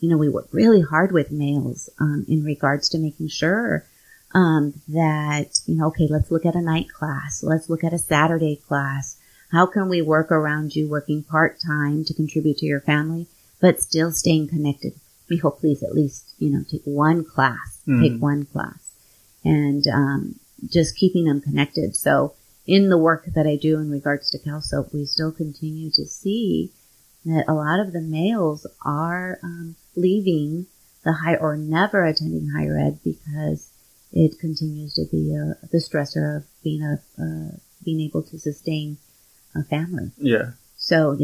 we work really hard with males in regards to making sure that, okay, let's look at a night class. Let's look at a Saturday class. How can we work around you working part-time to contribute to your family, but still staying connected? Mijo, please at least, take one class. Take one class. And just keeping them connected. So in the work that I do in regards to CalSoap, we still continue to see that a lot of the males are leaving the or never attending higher ed because it continues to be the stressor of being able to sustain a family. Yeah. So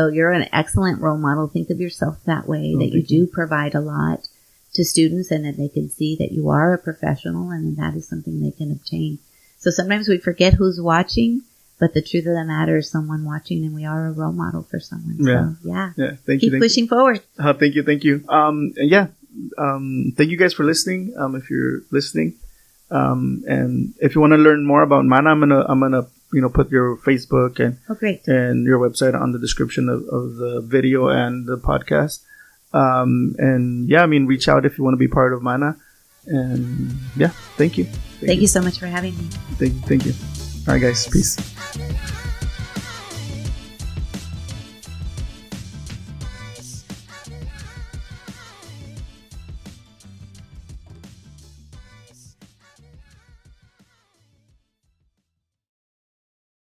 you're an excellent role model. Think of yourself that way, that you do provide a lot to students and that they can see that you are a professional and that is something they can obtain. So sometimes we forget who's watching, but the truth of the matter is someone watching, and we are a role model for someone. Yeah. So, yeah. Thank you. Keep pushing forward. Thank you. Thank you, thank you guys for listening. If you're listening, and if you want to learn more about Mana, I'm gonna put your Facebook and your website on the description of the video and the podcast. Reach out if you want to be part of Mana. And thank you. Thank you so much for having me. Thank you. All right, guys. Peace.